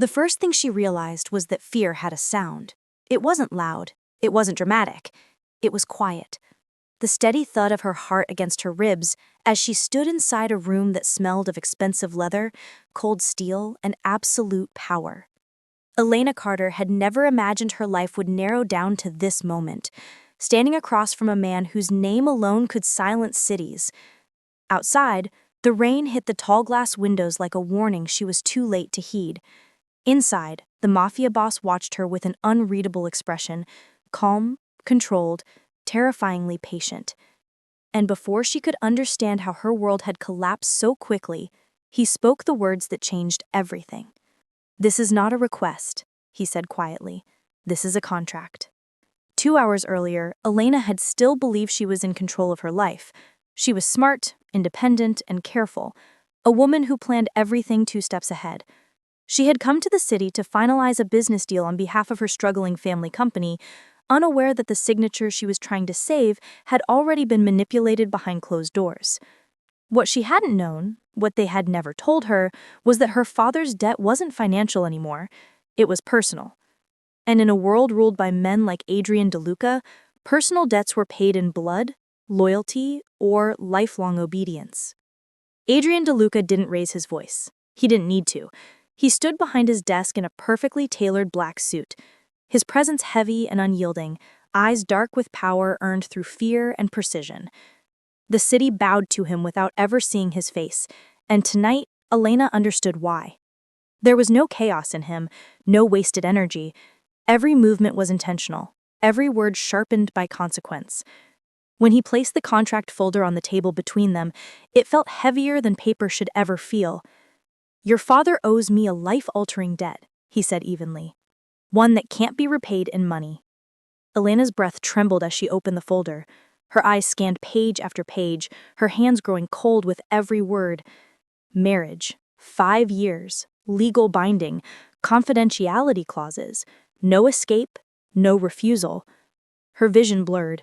The first thing she realized was that fear had a sound. It wasn't loud. It wasn't dramatic. It was quiet. The steady thud of her heart against her ribs as she stood inside a room that smelled of expensive leather, cold steel, and absolute power. Elena Carter had never imagined her life would narrow down to this moment, standing across from a man whose name alone could silence cities. Outside, the rain hit the tall glass windows like a warning she was too late to heed. Inside, the Mafia Boss watched her with an unreadable expression, calm, controlled, terrifyingly patient. And before she could understand how her world had collapsed so quickly, he spoke the words that changed everything. "This is not a request," he said quietly. "This is a contract." 2 hours earlier, Elena had still believed she was in control of her life. She was smart, independent, and careful, a woman who planned everything 2 steps ahead. She had come to the city to finalize a business deal on behalf of her struggling family company, unaware that the signature she was trying to save had already been manipulated behind closed doors. What she hadn't known, what they had never told her, was that her father's debt wasn't financial anymore. It was personal. And in a world ruled by men like Adrian DeLuca, personal debts were paid in blood, loyalty, or lifelong obedience. Adrian DeLuca didn't raise his voice. He didn't need to. He stood behind his desk in a perfectly tailored black suit, his presence heavy and unyielding, eyes dark with power earned through fear and precision. The city bowed to him without ever seeing his face, and tonight, Elena understood why. There was no chaos in him, no wasted energy. Every movement was intentional, every word sharpened by consequence. When he placed the contract folder on the table between them, it felt heavier than paper should ever feel. "Your father owes me a life-altering debt," he said evenly. "One that can't be repaid in money." Elena's breath trembled as she opened the folder. Her eyes scanned page after page, her hands growing cold with every word. Marriage, 5 years, legal binding, confidentiality clauses, no escape, no refusal. Her vision blurred.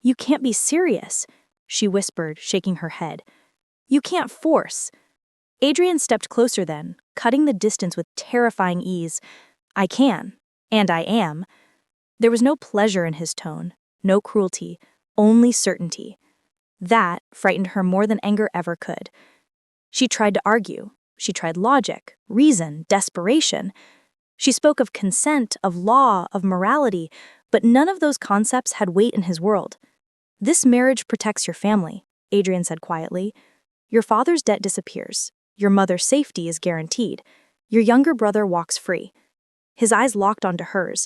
"You can't be serious," she whispered, shaking her head. "You can't force." Adrian stepped closer then, cutting the distance with terrifying ease. "I can, and I am." There was no pleasure in his tone, no cruelty, only certainty. That frightened her more than anger ever could. She tried to argue. She tried logic, reason, desperation. She spoke of consent, of law, of morality, but none of those concepts had weight in his world. "This marriage protects your family," Adrian said quietly. "Your father's debt disappears. Your mother's safety is guaranteed. Your younger brother walks free." His eyes locked onto hers.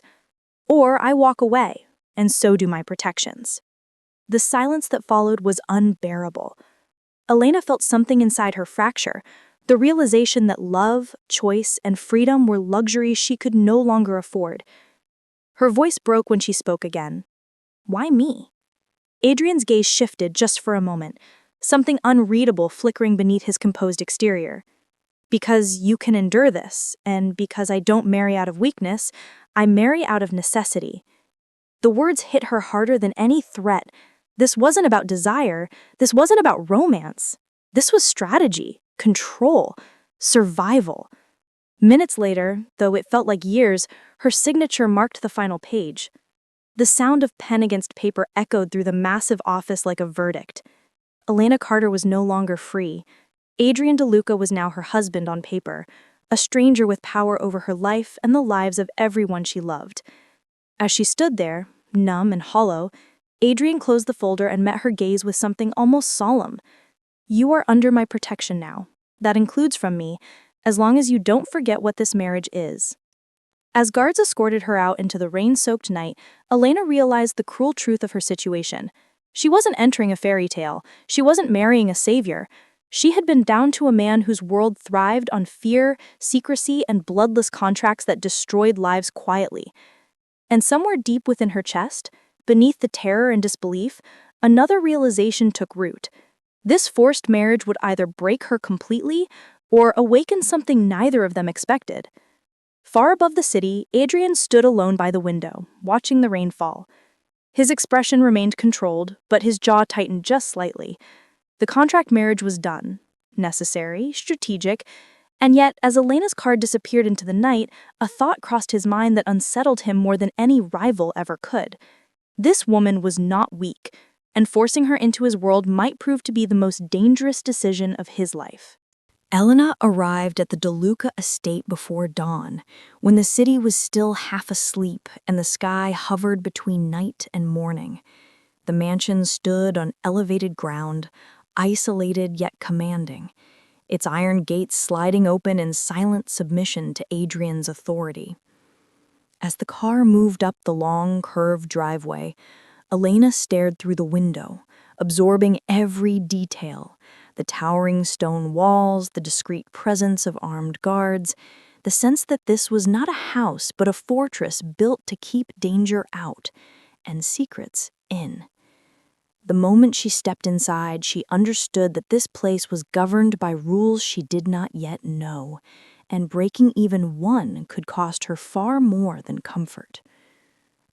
"Or I walk away, and so do my protections." The silence that followed was unbearable. Elena felt something inside her fracture, the realization that love, choice, and freedom were luxuries she could no longer afford. Her voice broke when she spoke again. "Why me?" Adrian's gaze shifted just for a moment, something unreadable flickering beneath his composed exterior. "Because you can endure this, and because I don't marry out of weakness, I marry out of necessity." The words hit her harder than any threat. This wasn't about desire. This wasn't about romance. This was strategy, control, survival. Minutes later, though it felt like years, her signature marked the final page. The sound of pen against paper echoed through the massive office like a verdict. Elena Carter was no longer free. Adrian DeLuca was now her husband on paper, a stranger with power over her life and the lives of everyone she loved. As she stood there, numb and hollow, Adrian closed the folder and met her gaze with something almost solemn. "You are under my protection now. That includes from me, as long as you don't forget what this marriage is." As guards escorted her out into the rain-soaked night, Elena realized the cruel truth of her situation. She wasn't entering a fairy tale. She wasn't marrying a savior. She had been down to a man whose world thrived on fear, secrecy, and bloodless contracts that destroyed lives quietly. And somewhere deep within her chest, beneath the terror and disbelief, another realization took root. This forced marriage would either break her completely or awaken something neither of them expected. Far above the city, Adrian stood alone by the window, watching the rain fall. His expression remained controlled, but his jaw tightened just slightly. The contract marriage was done, necessary, strategic, And yet, as Elena's car disappeared into the night, a thought crossed his mind that unsettled him more than any rival ever could. This woman was not weak, and forcing her into his world might prove to be the most dangerous decision of his life. Elena arrived at the DeLuca estate before dawn, when the city was still half asleep and the sky hovered between night and morning. The mansion stood on elevated ground, isolated yet commanding, its iron gates sliding open in silent submission to Adrian's authority. As the car moved up the long, curved driveway, Elena stared through the window, absorbing every detail: the towering stone walls, the discreet presence of armed guards, the sense that this was not a house but a fortress built to keep danger out and secrets in. The moment she stepped inside, she understood that this place was governed by rules she did not yet know, and breaking even one could cost her far more than comfort.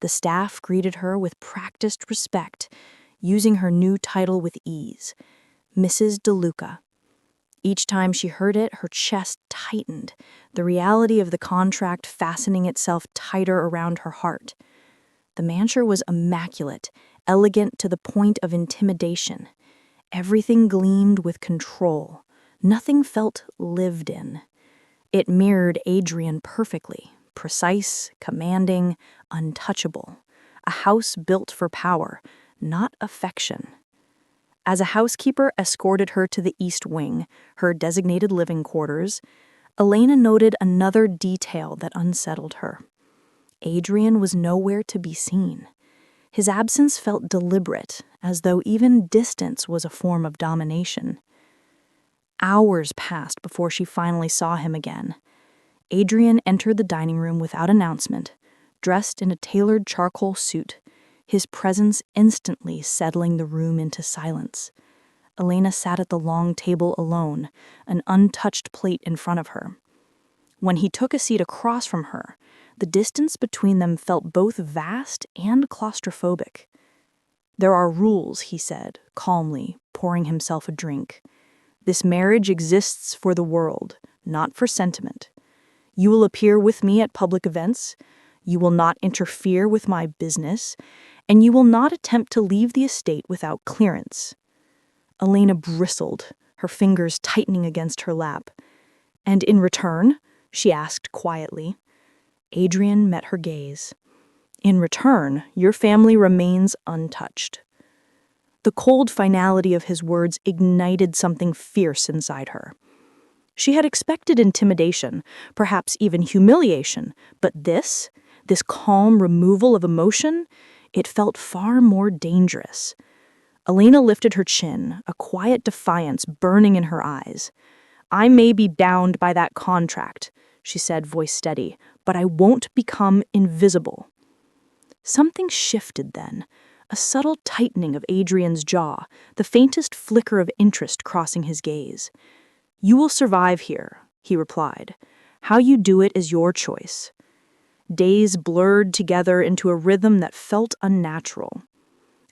The staff greeted her with practiced respect, using her new title with ease: Mrs. DeLuca. Each time she heard it, her chest tightened, the reality of the contract fastening itself tighter around her heart. The mansion was immaculate, elegant to the point of intimidation. Everything gleamed with control. Nothing felt lived in. It mirrored Adrian perfectly: precise, commanding, untouchable. A house built for power, not affection. As a housekeeper escorted her to the East Wing, her designated living quarters, Elena noted another detail that unsettled her. Adrian was nowhere to be seen. His absence felt deliberate, as though even distance was a form of domination. Hours passed before she finally saw him again. Adrian entered the dining room without announcement, dressed in a tailored charcoal suit, his presence instantly settling the room into silence. Elena sat at the long table alone, an untouched plate in front of her. When he took a seat across from her, the distance between them felt both vast and claustrophobic. "There are rules," he said, calmly, pouring himself a drink. "This marriage exists for the world, not for sentiment. You will appear with me at public events, you will not interfere with my business, and you will not attempt to leave the estate without clearance." Elena bristled, her fingers tightening against her lap. "And in return?" she asked quietly. Adrian met her gaze. "In return, your family remains untouched." The cold finality of his words ignited something fierce inside her. She had expected intimidation, perhaps even humiliation, but this calm removal of emotion, it felt far more dangerous. Elena lifted her chin, a quiet defiance burning in her eyes. "I may be bound by that contract," she said, voice steady, "but I won't become invisible." Something shifted then, a subtle tightening of Adrian's jaw, the faintest flicker of interest crossing his gaze. "You will survive here," he replied. "How you do it is your choice." Days blurred together into a rhythm that felt unnatural.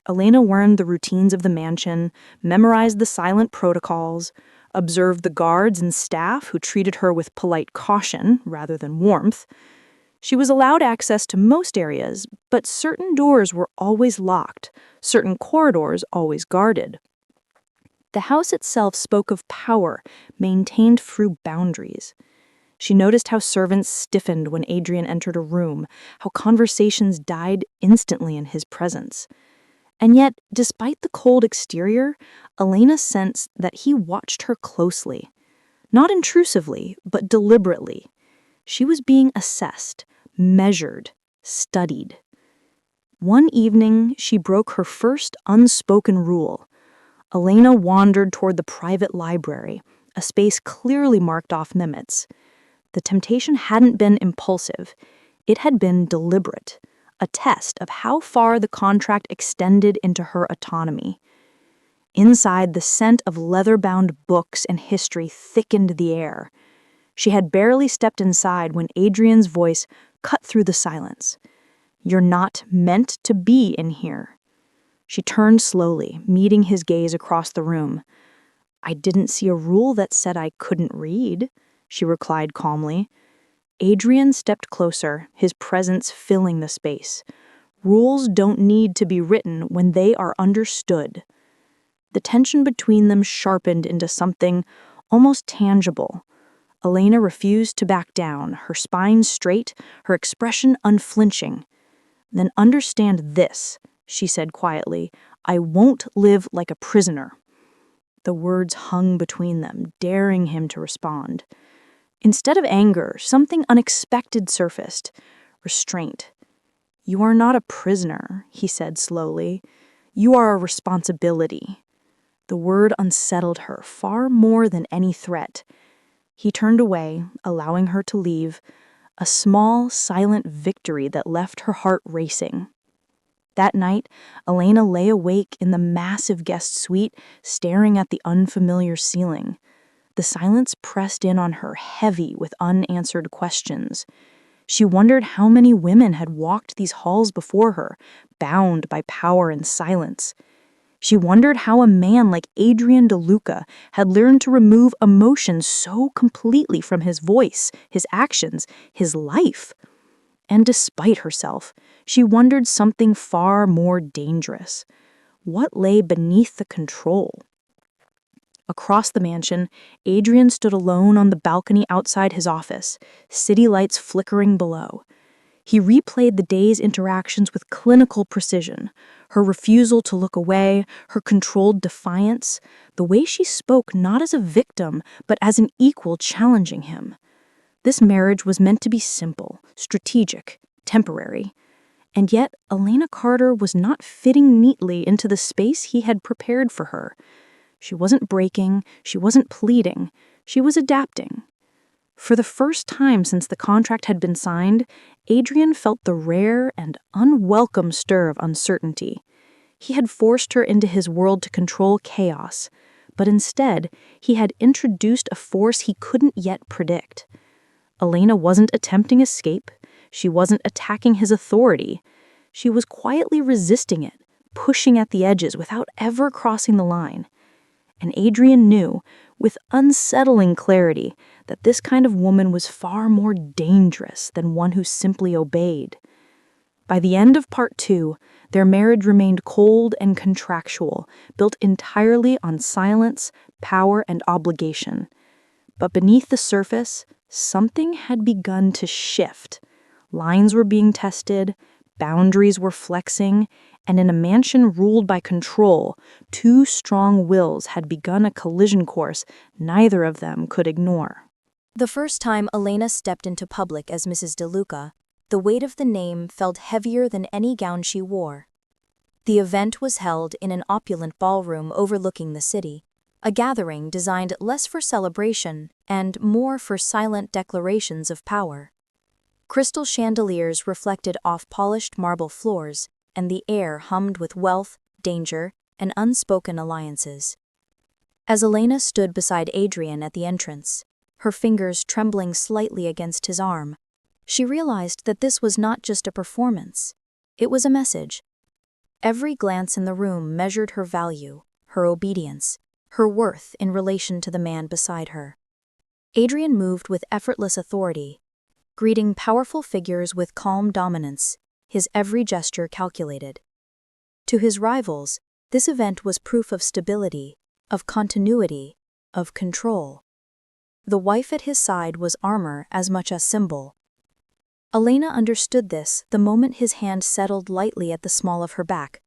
Elena learned the routines of the mansion, memorized the silent protocols, observed the guards and staff who treated her with polite caution rather than warmth. She was allowed access to most areas, but certain doors were always locked, certain corridors always guarded. The house itself spoke of power, maintained through boundaries. She noticed how servants stiffened when Adrian entered a room, how conversations died instantly in his presence. And yet, despite the cold exterior, Elena sensed that he watched her closely. Not intrusively, but deliberately. She was being assessed, measured, studied. One evening, she broke her first unspoken rule. Elena wandered toward the private library, a space clearly marked off limits. The temptation hadn't been impulsive. It had been deliberate, a test of how far the contract extended into her autonomy. Inside, the scent of leather-bound books and history thickened the air. She had barely stepped inside when Adrian's voice cut through the silence. "You're not meant to be in here." She turned slowly, meeting his gaze across the room. "I didn't see a rule that said I couldn't read," she replied calmly. Adrian stepped closer, his presence filling the space. Rules don't need to be written when they are understood. The tension between them sharpened into something almost tangible. Elena refused to back down, her spine straight, her expression unflinching. "Then understand this," she said quietly. "I won't live like a prisoner." The words hung between them, daring him to respond. Instead of anger, something unexpected surfaced. Restraint. "You are not a prisoner," he said slowly. "You are a responsibility." The word unsettled her far more than any threat. He turned away, allowing her to leave, a small, silent victory that left her heart racing. That night, Elena lay awake in the massive guest suite, staring at the unfamiliar ceiling. The silence pressed in on her, heavy with unanswered questions. She wondered how many women had walked these halls before her, bound by power and silence. She wondered how a man like Adrian DeLuca had learned to remove emotion so completely from his voice, his actions, his life. And despite herself, she wondered something far more dangerous. What lay beneath the control? Across the mansion, Adrian stood alone on the balcony outside his office, city lights flickering below. He replayed the day's interactions with clinical precision. Her refusal to look away, her controlled defiance, the way she spoke not as a victim, but as an equal challenging him. This marriage was meant to be simple, strategic, temporary. And yet, Elena Carter was not fitting neatly into the space he had prepared for her. She wasn't breaking, she wasn't pleading, she was adapting. For the first time since the contract had been signed, Adrian felt the rare and unwelcome stir of uncertainty. He had forced her into his world to control chaos, but instead, he had introduced a force he couldn't yet predict. Elena wasn't attempting escape. She wasn't attacking his authority. She was quietly resisting it, pushing at the edges without ever crossing the line. And Adrian knew, with unsettling clarity, that this kind of woman was far more dangerous than one who simply obeyed. By the end of part 2, their marriage remained cold and contractual, built entirely on silence, power, and obligation. But beneath the surface, something had begun to shift. Lines were being tested, boundaries were flexing, and in a mansion ruled by control, two strong wills had begun a collision course neither of them could ignore. The first time Elena stepped into public as Mrs. DeLuca, the weight of the name felt heavier than any gown she wore. The event was held in an opulent ballroom overlooking the city, a gathering designed less for celebration and more for silent declarations of power. Crystal chandeliers reflected off polished marble floors, and the air hummed with wealth, danger, and unspoken alliances. As Elena stood beside Adrian at the entrance, her fingers trembling slightly against his arm, she realized that this was not just a performance. It was a message. Every glance in the room measured her value, her obedience, her worth in relation to the man beside her. Adrian moved with effortless authority, greeting powerful figures with calm dominance, his every gesture calculated. To his rivals, this event was proof of stability, of continuity, of control. The wife at his side was armor as much as symbol. Elena understood this the moment his hand settled lightly at the small of her back,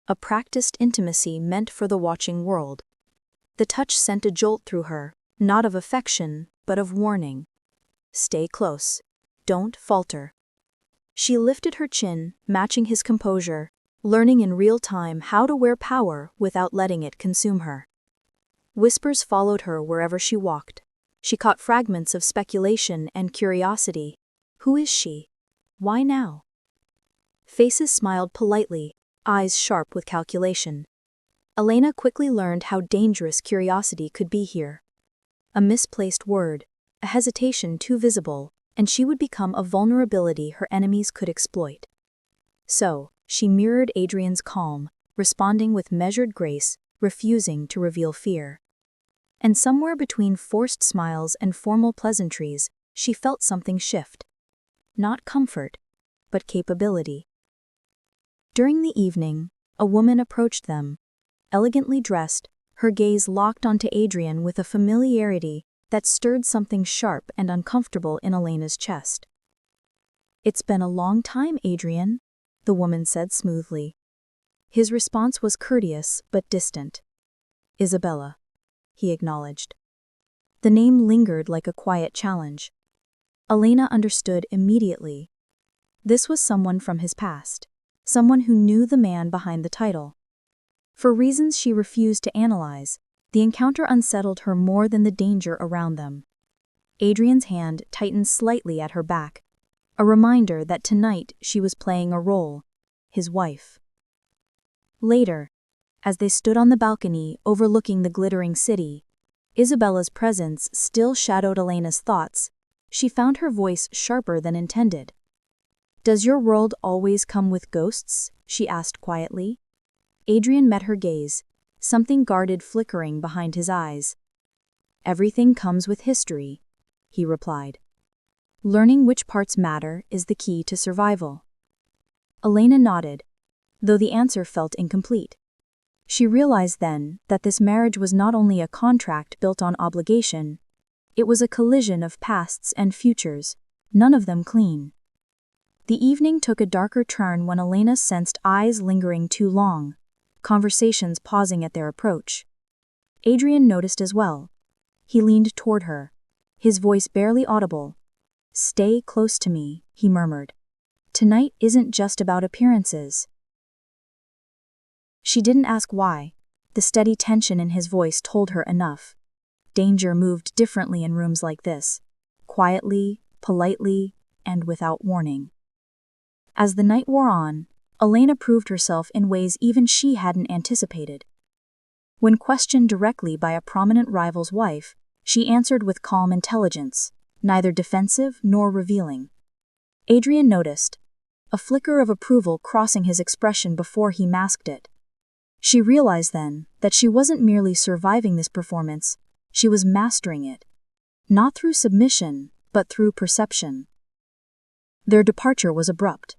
a practiced intimacy meant for the watching world. The touch sent a jolt through her, not of affection, but of warning. Stay close. Don't falter. She lifted her chin, matching his composure, learning in real time how to wear power without letting it consume her. Whispers followed her wherever she walked. She caught fragments of speculation and curiosity. Who is she? Why now? Faces smiled politely, eyes sharp with calculation. Elena quickly learned how dangerous curiosity could be here. A misplaced word, a hesitation too visible, and she would become a vulnerability her enemies could exploit. So, she mirrored Adrian's calm, responding with measured grace, refusing to reveal fear. And somewhere between forced smiles and formal pleasantries, she felt something shift. Not comfort, but capability. During the evening, a woman approached them, elegantly dressed, her gaze locked onto Adrian with a familiarity that stirred something sharp and uncomfortable in Elena's chest. "It's been a long time, Adrian," the woman said smoothly. His response was courteous but distant. "Isabella," he acknowledged. The name lingered like a quiet challenge. Elena understood immediately. This was someone from his past, someone who knew the man behind the title. For reasons she refused to analyze, the encounter unsettled her more than the danger around them. Adrian's hand tightened slightly at her back, a reminder that tonight she was playing a role, his wife. Later, as they stood on the balcony overlooking the glittering city, Isabella's presence still shadowed Elena's thoughts. She found her voice sharper than intended. "Does your world always come with ghosts?" she asked quietly. Adrian met her gaze, something guarded flickering behind his eyes. "Everything comes with history," he replied. "Learning which parts matter is the key to survival." Elena nodded, though the answer felt incomplete. She realized then that this marriage was not only a contract built on obligation, it was a collision of pasts and futures, none of them clean. The evening took a darker turn when Elena sensed eyes lingering too long, conversations pausing at their approach. Adrian noticed as well. He leaned toward her, his voice barely audible. "Stay close to me," he murmured. "Tonight isn't just about appearances." She didn't ask why. The steady tension in his voice told her enough. Danger moved differently in rooms like this, quietly, politely, and without warning. As the night wore on, Elena proved herself in ways even she hadn't anticipated. When questioned directly by a prominent rival's wife, she answered with calm intelligence, neither defensive nor revealing. Adrian noticed, a flicker of approval crossing his expression before he masked it. She realized then that she wasn't merely surviving this performance, she was mastering it. Not through submission, but through perception. Their departure was abrupt.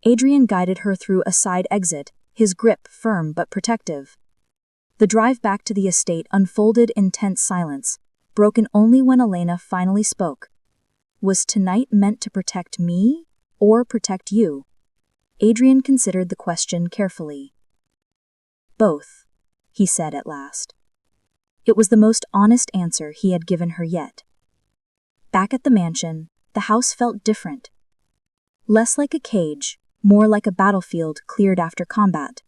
Adrian guided her through a side exit, his grip firm but protective. The drive back to the estate unfolded in tense silence, broken only when Elena finally spoke. "Was tonight meant to protect me, or protect you?" Adrian considered the question carefully. "Both," he said at last. It was the most honest answer he had given her yet. Back at the mansion, the house felt different. Less like a cage, more like a battlefield cleared after combat.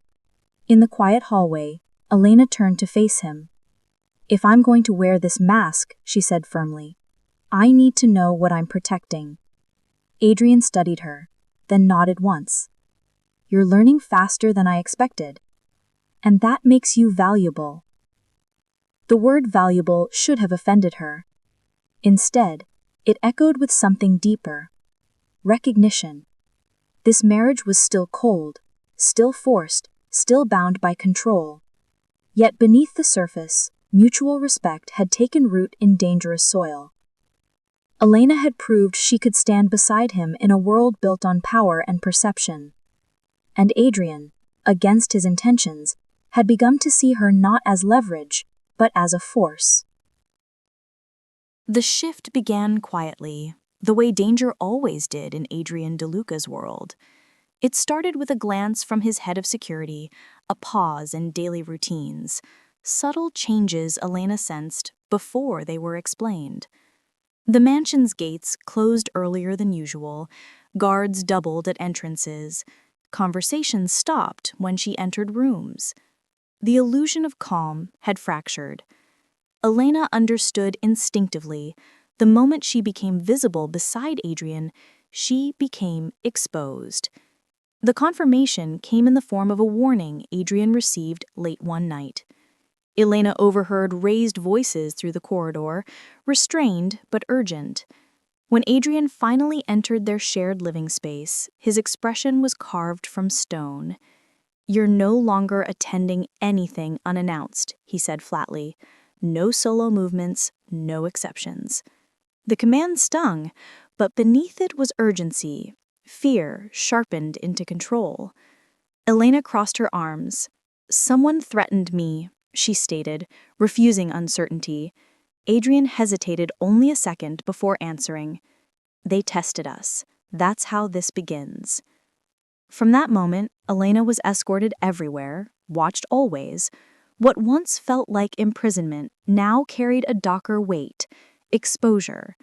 In the quiet hallway, Elena turned to face him. "If I'm going to wear this mask," she said firmly, "I need to know what I'm protecting." Adrian studied her, then nodded once. "You're learning faster than I expected. And that makes you valuable." The word valuable should have offended her. Instead, it echoed with something deeper. Recognition. This marriage was still cold, still forced, still bound by control. Yet beneath the surface, mutual respect had taken root in dangerous soil. Elena had proved she could stand beside him in a world built on power and perception. And Adrian, against his intentions, had begun to see her not as leverage, but as a force. The shift began quietly, the way danger always did in Adrian DeLuca's world. It started with a glance from his head of security, a pause in daily routines, subtle changes Elena sensed before they were explained. The mansion's gates closed earlier than usual, guards doubled at entrances, conversations stopped when she entered rooms. The illusion of calm had fractured. Elena understood instinctively. The moment she became visible beside Adrian, she became exposed. The confirmation came in the form of a warning Adrian received late one night. Elena overheard raised voices through the corridor, restrained but urgent. When Adrian finally entered their shared living space, his expression was carved from stone. "You're no longer attending anything unannounced," he said flatly. No solo movements, no exceptions. The command stung, but beneath it was urgency, fear sharpened into control. Elena crossed her arms. "Someone threatened me," she stated, refusing uncertainty. Adrian hesitated only a second before answering. "They tested us. That's how this begins." From that moment, Elena was escorted everywhere, watched always. What once felt like imprisonment now carried a darker weight, exposure.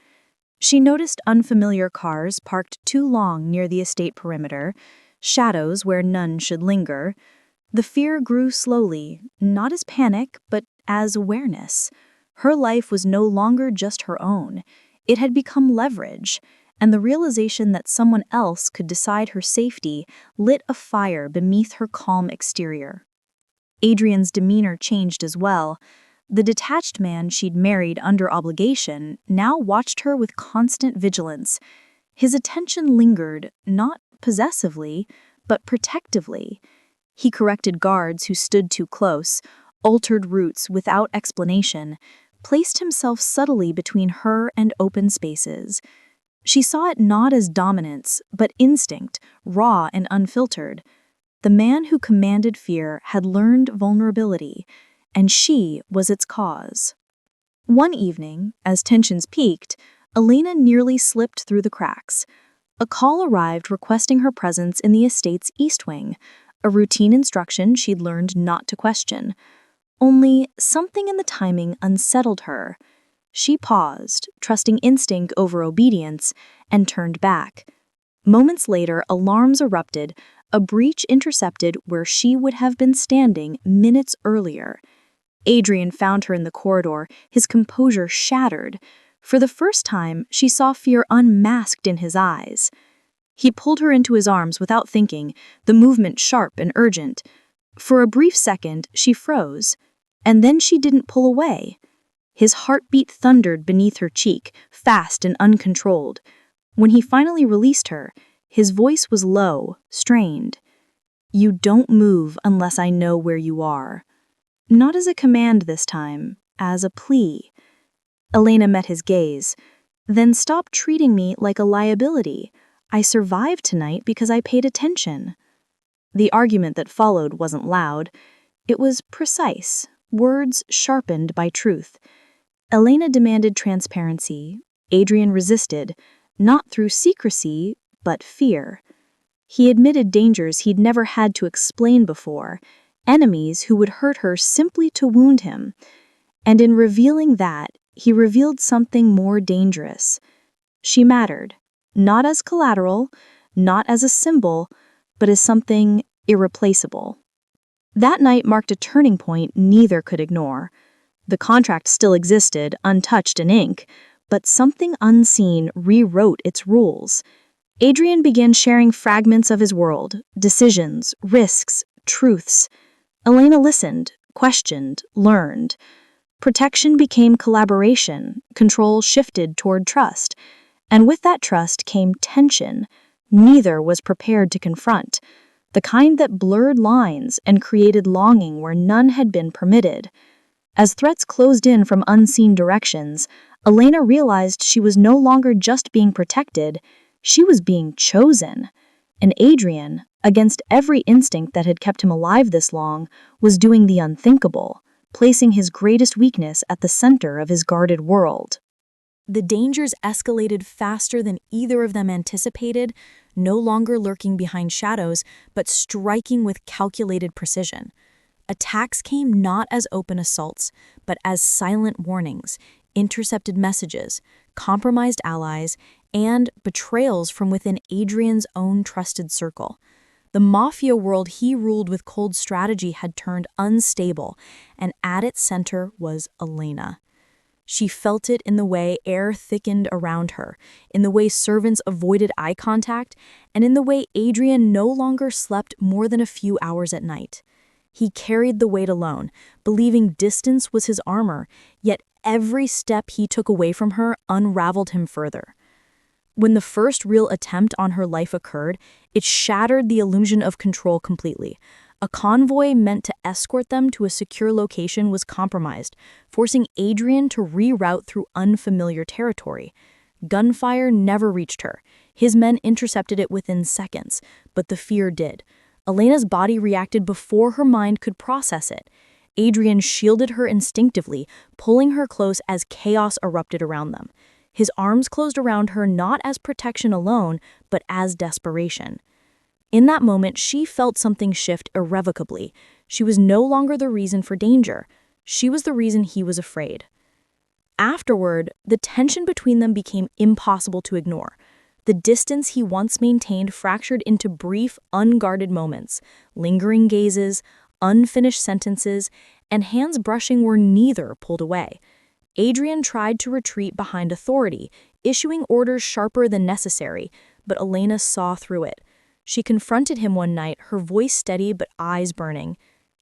She noticed unfamiliar cars parked too long near the estate perimeter, shadows where none should linger. The fear grew slowly, not as panic, but as awareness. Her life was no longer just her own. It had become leverage, and the realization that someone else could decide her safety lit a fire beneath her calm exterior. Adrian's demeanor changed as well. The detached man she'd married under obligation now watched her with constant vigilance. His attention lingered, not possessively, but protectively. He corrected guards who stood too close, altered routes without explanation, placed himself subtly between her and open spaces. She saw it not as dominance, but instinct, raw and unfiltered. The man who commanded fear had learned vulnerability, and she was its cause. One evening, as tensions peaked, Elena nearly slipped through the cracks. A call arrived requesting her presence in the estate's east wing, a routine instruction she'd learned not to question. Only something in the timing unsettled her. She paused, trusting instinct over obedience, and turned back. Moments later, alarms erupted, a breach intercepted where she would have been standing minutes earlier. Adrian found her in the corridor, his composure shattered. For the first time, she saw fear unmasked in his eyes. He pulled her into his arms without thinking, the movement sharp and urgent. For a brief second, she froze, and then she didn't pull away. His heartbeat thundered beneath her cheek, fast and uncontrolled. When he finally released her, his voice was low, strained. "You don't move unless I know where you are." Not as a command this time, as a plea. Elena met his gaze. "Then stop treating me like a liability. I survived tonight because I paid attention." The argument that followed wasn't loud. It was precise, words sharpened by truth. Elena demanded transparency. Adrian resisted, not through secrecy, but fear. He admitted dangers he'd never had to explain before, enemies who would hurt her simply to wound him. And in revealing that, he revealed something more dangerous. She mattered, not as collateral, not as a symbol, but as something irreplaceable. That night marked a turning point neither could ignore. The contract still existed, untouched in ink, but something unseen rewrote its rules. Adrian began sharing fragments of his world, decisions, risks, truths. Elena listened, questioned, learned. Protection became collaboration, control shifted toward trust. And with that trust came tension neither was prepared to confront, the kind that blurred lines and created longing where none had been permitted. As threats closed in from unseen directions, Elena realized she was no longer just being protected, she was being chosen. And Adrian, against every instinct that had kept him alive this long, was doing the unthinkable, placing his greatest weakness at the center of his guarded world. The dangers escalated faster than either of them anticipated, no longer lurking behind shadows, but striking with calculated precision. Attacks came not as open assaults, but as silent warnings, intercepted messages, compromised allies, and betrayals from within Adrian's own trusted circle. The mafia world he ruled with cold strategy had turned unstable, and at its center was Elena. She felt it in the way air thickened around her, in the way servants avoided eye contact, and in the way Adrian no longer slept more than a few hours at night. He carried the weight alone, believing distance was his armor, yet every step he took away from her unraveled him further. When the first real attempt on her life occurred, it shattered the illusion of control completely. A convoy meant to escort them to a secure location was compromised, forcing Adrian to reroute through unfamiliar territory. Gunfire never reached her. His men intercepted it within seconds, but the fear did. Elena's body reacted before her mind could process it. Adrian shielded her instinctively, pulling her close as chaos erupted around them. His arms closed around her not as protection alone, but as desperation. In that moment, she felt something shift irrevocably. She was no longer the reason for danger. She was the reason he was afraid. Afterward, the tension between them became impossible to ignore. The distance he once maintained fractured into brief, unguarded moments, lingering gazes, unfinished sentences, and hands brushing where neither pulled away. Adrian tried to retreat behind authority, issuing orders sharper than necessary, but Elena saw through it. She confronted him one night, her voice steady but eyes burning.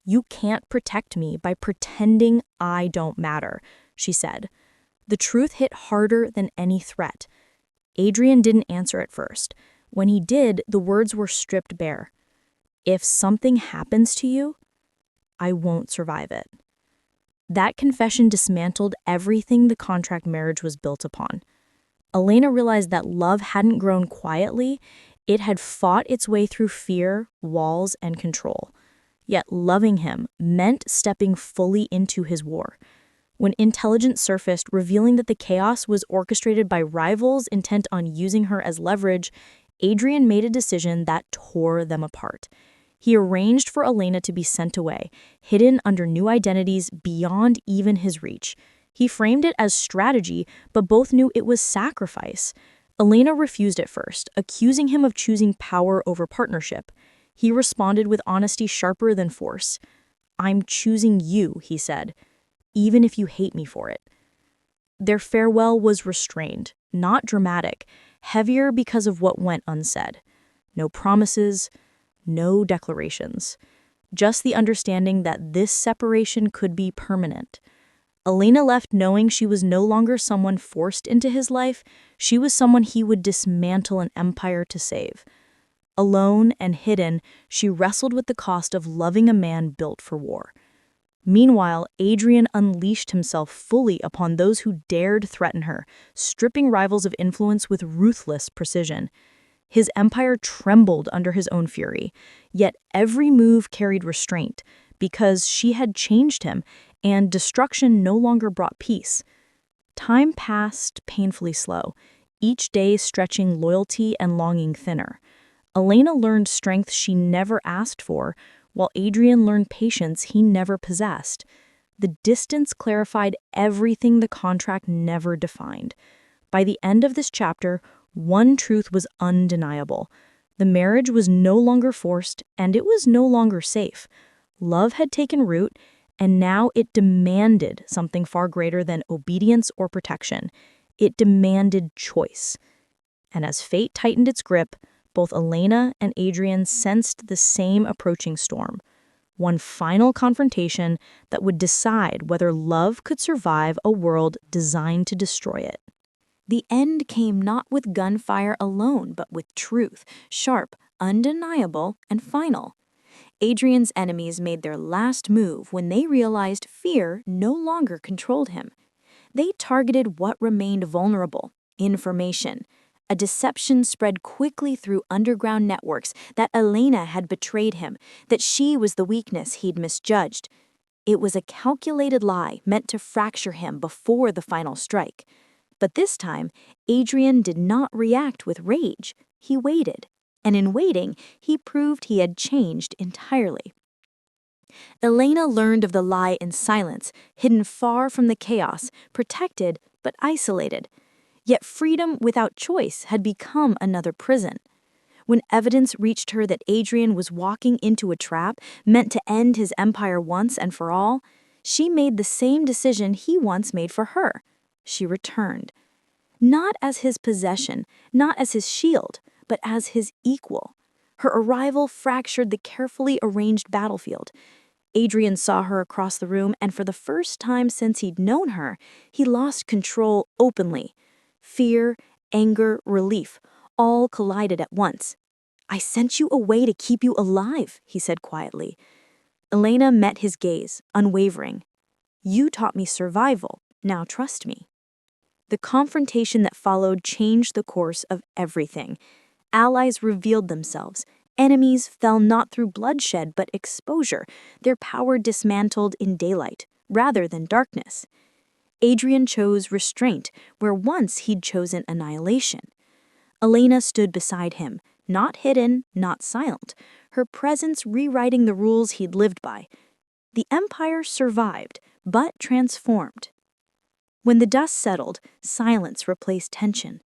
"You can't protect me by pretending I don't matter," she said. The truth hit harder than any threat. Adrian didn't answer at first. When he did, the words were stripped bare. "If something happens to you, I won't survive it." That confession dismantled everything the contract marriage was built upon. Elena realized that love hadn't grown quietly, it had fought its way through fear, walls, and control. Yet loving him meant stepping fully into his war. When intelligence surfaced, revealing that the chaos was orchestrated by rivals intent on using her as leverage, Adrian made a decision that tore them apart. He arranged for Elena to be sent away, hidden under new identities beyond even his reach. He framed it as strategy, but both knew it was sacrifice. Elena refused at first, accusing him of choosing power over partnership. He responded with honesty sharper than force. "I'm choosing you," he said, "even if you hate me for it." Their farewell was restrained, not dramatic, heavier because of what went unsaid. No promises, no declarations. Just the understanding that this separation could be permanent. Elena left knowing she was no longer someone forced into his life, she was someone he would dismantle an empire to save. Alone and hidden, she wrestled with the cost of loving a man built for war. Meanwhile, Adrian unleashed himself fully upon those who dared threaten her, stripping rivals of influence with ruthless precision. His empire trembled under his own fury, yet every move carried restraint, because she had changed him, and destruction no longer brought peace. Time passed painfully slow, each day stretching loyalty and longing thinner. Elena learned strength she never asked for, while Adrian learned patience he never possessed. The distance clarified everything the contract never defined. By the end of this chapter, one truth was undeniable. The marriage was no longer forced, and it was no longer safe. Love had taken root, and now it demanded something far greater than obedience or protection. It demanded choice. And as fate tightened its grip, both Elena and Adrian sensed the same approaching storm. One final confrontation that would decide whether love could survive a world designed to destroy it. The end came not with gunfire alone, but with truth, sharp, undeniable, and final. Adrian's enemies made their last move when they realized fear no longer controlled him. They targeted what remained vulnerable: information. A deception spread quickly through underground networks that Elena had betrayed him, that she was the weakness he'd misjudged. It was a calculated lie meant to fracture him before the final strike. But this time, Adrian did not react with rage. He waited. And in waiting, he proved he had changed entirely. Elena learned of the lie in silence, hidden far from the chaos, protected but isolated. Yet freedom without choice had become another prison. When evidence reached her that Adrian was walking into a trap meant to end his empire once and for all, she made the same decision he once made for her. She returned. Not as his possession, not as his shield, but as his equal. Her arrival fractured the carefully arranged battlefield. Adrian saw her across the room, and for the first time since he'd known her, he lost control openly. Fear, anger, relief, all collided at once. I sent you away to keep you alive, he said quietly. Elena met his gaze, unwavering. You taught me survival, now trust me. The confrontation that followed changed the course of everything. Allies revealed themselves. Enemies fell not through bloodshed but exposure, their power dismantled in daylight, rather than darkness. Adrian chose restraint, where once he'd chosen annihilation. Elena stood beside him, not hidden, not silent, her presence rewriting the rules he'd lived by. The Empire survived, but transformed. When the dust settled, silence replaced tension.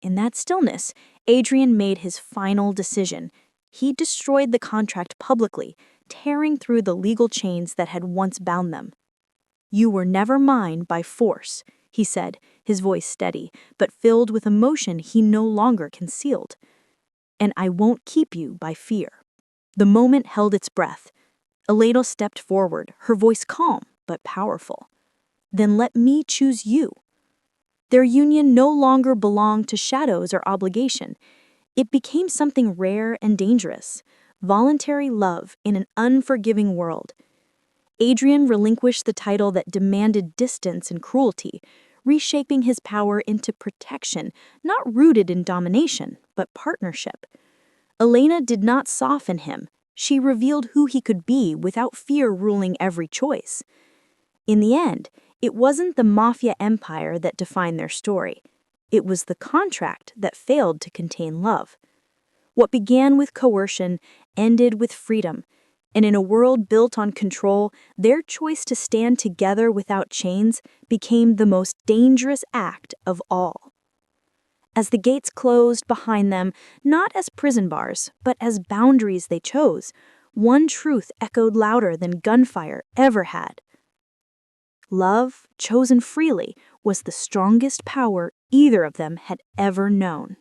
In that stillness, Adrian made his final decision. He destroyed the contract publicly, tearing through the legal chains that had once bound them. You were never mine by force, he said, his voice steady, but filled with emotion he no longer concealed. And I won't keep you by fear. The moment held its breath. Elena stepped forward, her voice calm but powerful. Then let me choose you. Their union no longer belonged to shadows or obligation. It became something rare and dangerous, voluntary love in an unforgiving world. Adrian relinquished the title that demanded distance and cruelty, reshaping his power into protection, not rooted in domination, but partnership. Elena did not soften him. She revealed who he could be without fear ruling every choice. In the end, it wasn't the Mafia empire that defined their story. It was the contract that failed to contain love. What began with coercion ended with freedom, and in a world built on control, their choice to stand together without chains became the most dangerous act of all. As the gates closed behind them, not as prison bars, but as boundaries they chose, one truth echoed louder than gunfire ever had. Love, chosen freely, was the strongest power either of them had ever known.